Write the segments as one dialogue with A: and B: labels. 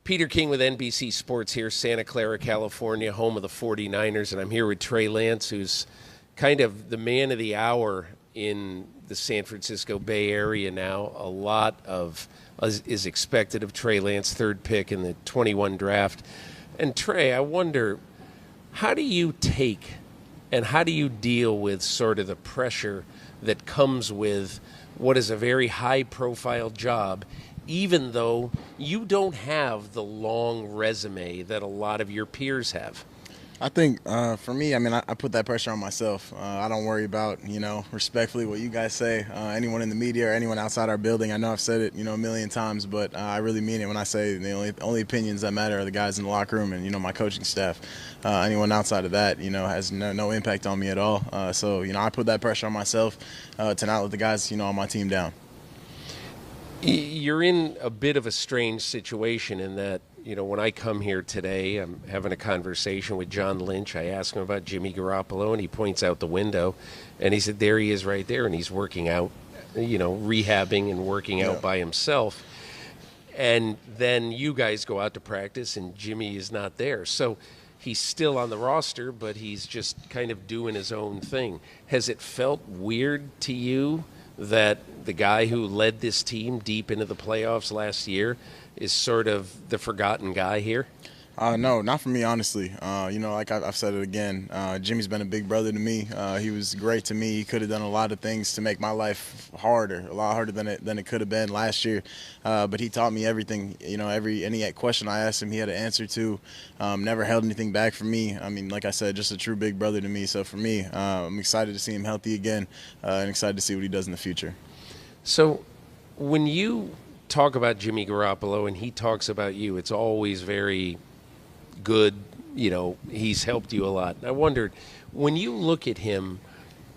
A: Peter King with NBC Sports here, Santa Clara, California, home of the 49ers, and I'm here with Trey Lance, who's kind of the man of the hour in the San Francisco Bay Area now. A lot is expected of Trey Lance, third pick in the 21 draft. And Trey, I wonder, how do you take and how do you deal with sort of the pressure that comes with what is a very high-profile job, even though you don't have the long resume that a lot of your peers have?
B: I think for me, I put that pressure on myself. I don't worry about, respectfully what you guys say. Anyone in the media or anyone outside our building, I know I've said it, a million times, but I really mean it when I say the only opinions that matter are the guys in the locker room and, my coaching staff. Anyone outside of that, has no impact on me at all. So, I put that pressure on myself to not let the guys, on my team down.
A: You're in a bit of a strange situation in that, when I come here today, I'm having a conversation with John Lynch. I ask him about Jimmy Garoppolo, and he points out the window, and he said, there he is right there, and he's working out, rehabbing and working out by himself. And then you guys go out to practice, and Jimmy is not there. So he's still on the roster, but he's just kind of doing his own thing. Has it felt weird to you that the guy who led this team deep into the playoffs last year is sort of the forgotten guy here?
B: No, not for me, honestly. Like I've said it again, Jimmy's been a big brother to me. He was great to me. He could have done a lot of things to make my life harder, a lot harder than it could have been last year. But he taught me everything. Any question I asked him, he had an answer to. Never held anything back from me. Like I said, just a true big brother to me. So for me, I'm excited to see him healthy again and excited to see what he does in the future.
A: So when you talk about Jimmy Garoppolo and he talks about you, it's always very good. He's helped you a lot. I wondered, when you look at him,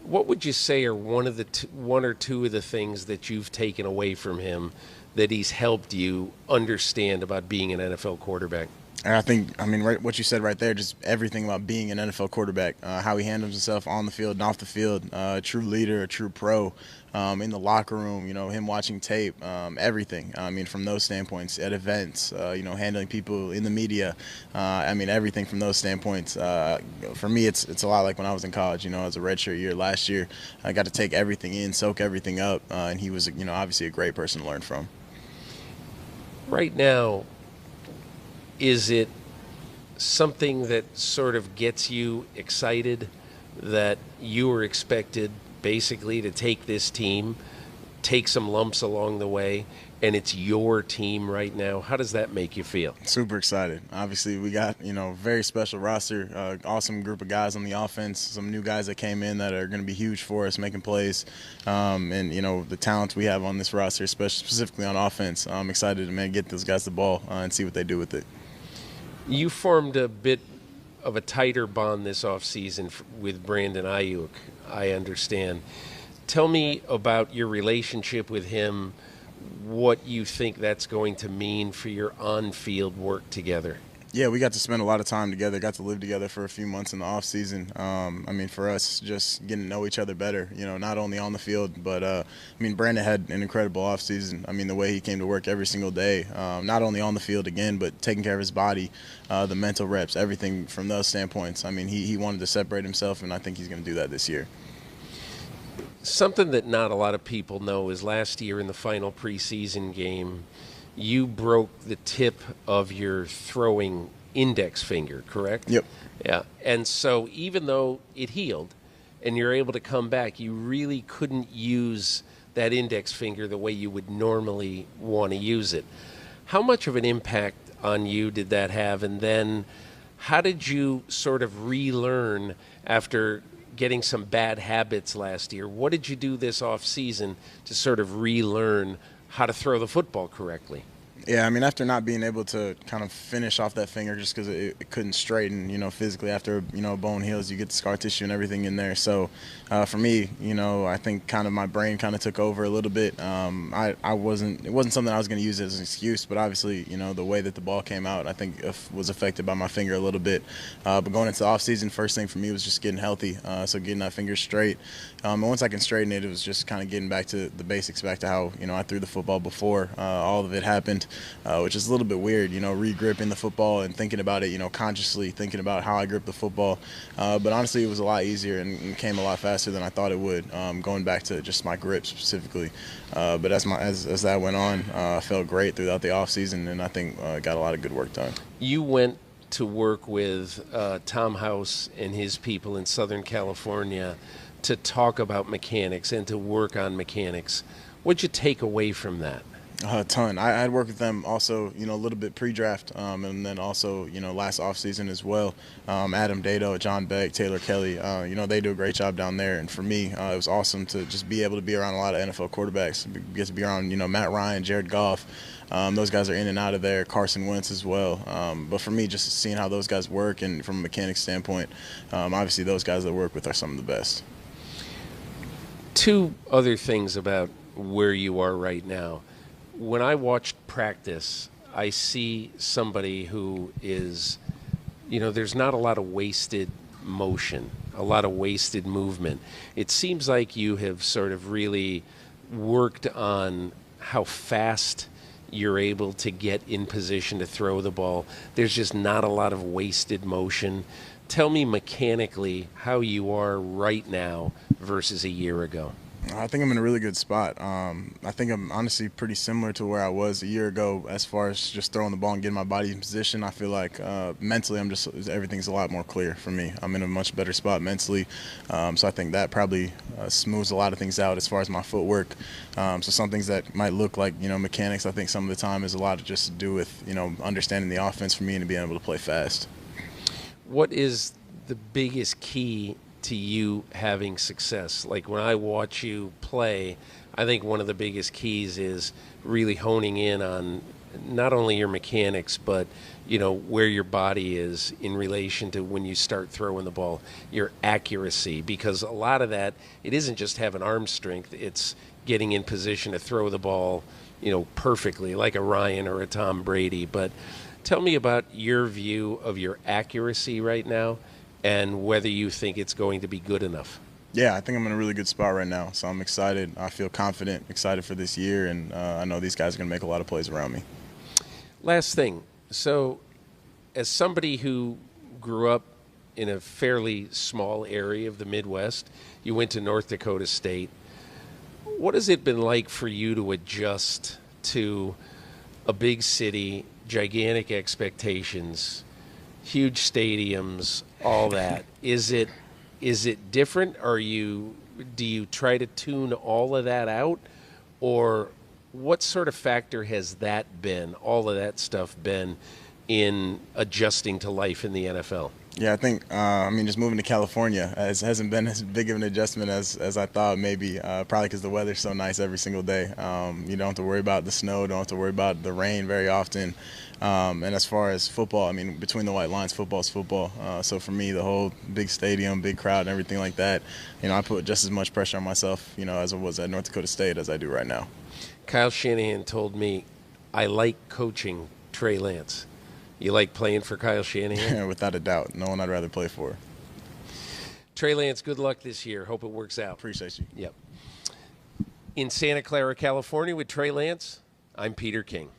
A: what would you say are one or two of the things that you've taken away from him that he's helped you understand about being an NFL quarterback?
B: And I think, right, what you said right there, just everything about being an NFL quarterback, how he handles himself on the field and off the field, a true leader, a true pro, in the locker room, him watching tape, everything. From those standpoints, at events, handling people in the media, everything from those standpoints. For me, it's a lot like when I was in college, as a redshirt year last year. I got to take everything in, soak everything up, and he was, obviously a great person to learn from.
A: Right now, is it something that sort of gets you excited that you were expected basically to take this team, take some lumps along the way, and it's your team right now? How does that make you feel?
B: Super excited. Obviously, we got, very special roster, awesome group of guys on the offense, some new guys that came in that are going to be huge for us, making plays, and, the talent we have on this roster, specifically on offense. I'm excited to, get those guys the ball and see what they do with it.
A: You formed a bit of a tighter bond this offseason with Brandon Ayuk, I understand. Tell me about your relationship with him, what you think that's going to mean for your on-field work together.
B: Yeah, we got to spend a lot of time together, got to live together for a few months in the offseason. For us, just getting to know each other better, not only on the field, but, Brandon had an incredible offseason. The way he came to work every single day, not only on the field again, but taking care of his body, the mental reps, everything from those standpoints. He wanted to separate himself, and I think he's going to do that this year.
A: Something that not a lot of people know is last year in the final preseason game, you broke the tip of your throwing index finger, correct?
B: Yep.
A: Yeah. And so even though it healed and you're able to come back, you really couldn't use that index finger the way you would normally want to use it. How much of an impact on you did that have? And then how did you sort of relearn after getting some bad habits last year? What did you do this off season to sort of relearn how to throw the football correctly?
B: Yeah, after not being able to kind of finish off that finger just because it couldn't straighten, physically after, a bone heals, you get the scar tissue and everything in there. So for me, I think kind of my brain kind of took over a little bit. It wasn't something I was going to use as an excuse, but obviously, the way that the ball came out, I think was affected by my finger a little bit. But going into the offseason, first thing for me was just getting healthy, so getting that finger straight. And once I can straighten it, it was just kind of getting back to the basics, back to how, I threw the football before all of it happened. which is a little bit weird, re-gripping the football and thinking about it, consciously thinking about how I grip the football. But honestly, it was a lot easier and came a lot faster than I thought it would, going back to just my grip specifically. But as that went on, I felt great throughout the offseason, and I think got a lot of good work done.
A: You went to work with Tom House and his people in Southern California to talk about mechanics and to work on mechanics. What'd you take away from that?
B: A ton. I had worked with them also, a little bit pre-draft, and then also, last offseason as well. Adam Dado, John Beck, Taylor Kelly, they do a great job down there. And for me, it was awesome to just be able to be around a lot of NFL quarterbacks, get to be around, Matt Ryan, Jared Goff. Those guys are in and out of there, Carson Wentz as well. But for me, just seeing how those guys work and from a mechanics standpoint, obviously those guys that I work with are some of the best.
A: Two other things about where you are right now. When I watch practice, I see somebody who is, there's not a lot of wasted motion, a lot of wasted movement. It seems like you have sort of really worked on how fast you're able to get in position to throw the ball. There's just not a lot of wasted motion. Tell me mechanically how you are right now versus a year ago.
B: I think I'm in a really good spot. I think I'm honestly pretty similar to where I was a year ago as far as just throwing the ball and getting my body in position. I feel like mentally everything's a lot more clear for me. I'm in a much better spot mentally. So I think that probably smooths a lot of things out as far as my footwork. So some things that might look like, mechanics, I think some of the time is a lot just to do with, understanding the offense for me and being able to play fast.
A: What is the biggest key to you having success? Like when I watch you play, I think one of the biggest keys is really honing in on not only your mechanics, but where your body is in relation to when you start throwing the ball, your accuracy, because a lot of that, it isn't just having arm strength, it's getting in position to throw the ball, perfectly, like a Ryan or a Tom Brady. But tell me about your view of your accuracy right now and whether you think it's going to be good enough.
B: Yeah, I think I'm in a really good spot right now. So I'm excited. I feel confident, excited for this year, and I know these guys are going to make a lot of plays around me.
A: Last thing. So as somebody who grew up in a fairly small area of the Midwest, you went to North Dakota State. What has it been like for you to adjust to a big city, gigantic expectations, huge stadiums, all that? Is it different? Do you try to tune all of that out, or what sort of factor has that been, all of that stuff been in adjusting to life in the NFL?
B: Yeah, I think, just moving to California hasn't been as big of an adjustment as I thought maybe, probably because the weather's so nice every single day. You don't have to worry about the snow, don't have to worry about the rain very often. And as far as football, between the white lines, football is football. So for me, the whole big stadium, big crowd, and everything like that, I put just as much pressure on myself, as I was at North Dakota State as I do right now.
A: Kyle Shanahan told me, I like coaching Trey Lance. You like playing for Kyle Shanahan?
B: Without a doubt. No one I'd rather play for.
A: Trey Lance, good luck this year. Hope it works out.
B: Appreciate you.
A: Yep. In Santa Clara, California with Trey Lance, I'm Peter King.